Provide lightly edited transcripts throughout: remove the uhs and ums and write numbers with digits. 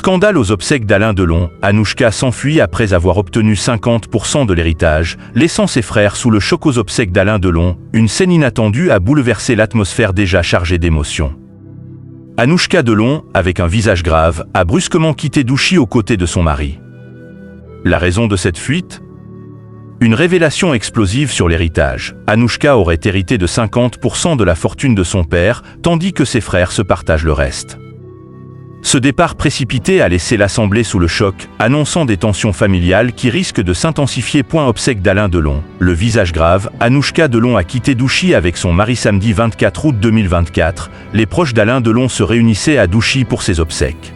Scandale aux obsèques d'Alain Delon, Anouchka s'enfuit après avoir obtenu 50% de l'héritage, laissant ses frères sous le choc aux obsèques d'Alain Delon. Une scène inattendue a bouleversé l'atmosphère déjà chargée d'émotions. Anouchka Delon, avec un visage grave, a brusquement quitté Douchy aux côtés de son mari. La raison de cette fuite ? Une révélation explosive sur l'héritage. Anouchka aurait hérité de 50% de la fortune de son père, tandis que ses frères se partagent le reste. Ce départ précipité a laissé l'Assemblée sous le choc, annonçant des tensions familiales qui risquent de s'intensifier. Obsèques d'Alain Delon. Le visage grave, Anouchka Delon a quitté Douchy avec son mari samedi 24 août 2024. Les proches d'Alain Delon se réunissaient à Douchy pour ses obsèques.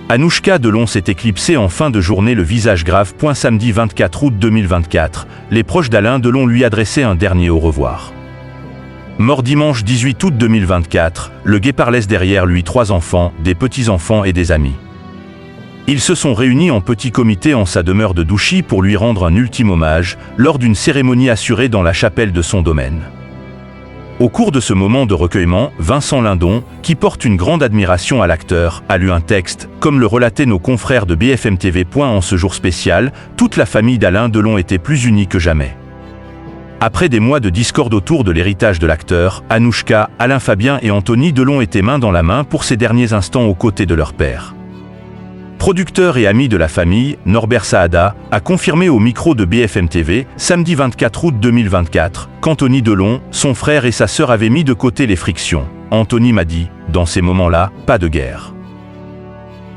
Anouchka Delon s'est éclipsée en fin de journée, le visage grave. Samedi 24 août 2024, les proches d'Alain Delon lui adressaient un dernier au revoir. Mort dimanche 18 août 2024, le guépard laisse derrière lui 3 enfants, des petits-enfants et des amis. Ils se sont réunis en petit comité en sa demeure de Douchy pour lui rendre un ultime hommage, lors d'une cérémonie assurée dans la chapelle de son domaine. Au cours de ce moment de recueillement, Vincent Lindon, qui porte une grande admiration à l'acteur, a lu un texte, comme le relataient nos confrères de BFM TV. En ce jour spécial, toute la famille d'Alain Delon était plus unie que jamais. Après des mois de discorde autour de l'héritage de l'acteur, Anouchka, Alain Fabien et Anthony Delon étaient main dans la main pour ces derniers instants aux côtés de leur père. Producteur et ami de la famille, Norbert Saada, a confirmé au micro de BFM TV, samedi 24 août 2024, qu'Anthony Delon, son frère et sa sœur avaient mis de côté les frictions. Anthony m'a dit, dans ces moments-là, pas de guerre.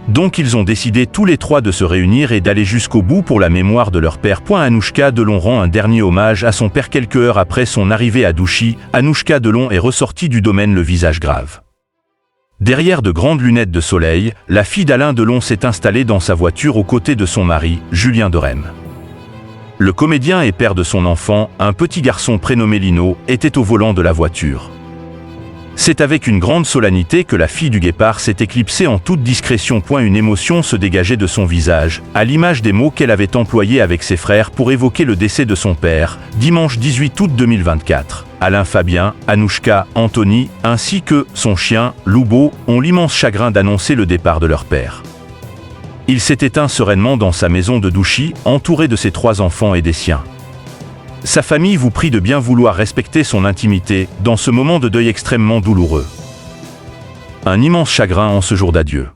Donc ils ont décidé tous les 3 de se réunir et d'aller jusqu'au bout pour la mémoire de leur père. Anouchka Delon rend un dernier hommage à son père quelques heures après son arrivée à Douchy. Anouchka Delon est ressortie du domaine le visage grave. Derrière de grandes lunettes de soleil, la fille d'Alain Delon s'est installée dans sa voiture aux côtés de son mari, Julien Dorem. Le comédien et père de son enfant, un petit garçon prénommé Lino, était au volant de la voiture. C'est avec une grande solennité que la fille du guépard s'est éclipsée en toute discrétion. Une émotion se dégageait de son visage, à l'image des mots qu'elle avait employés avec ses frères pour évoquer le décès de son père, dimanche 18 août 2024. Alain Fabien, Anouchka, Anthony, ainsi que son chien, Loubo, ont l'immense chagrin d'annoncer le départ de leur père. Il s'est éteint sereinement dans sa maison de Douchy, entouré de ses 3 enfants et des siens. Sa famille vous prie de bien vouloir respecter son intimité dans ce moment de deuil extrêmement douloureux. Un immense chagrin en ce jour d'adieu.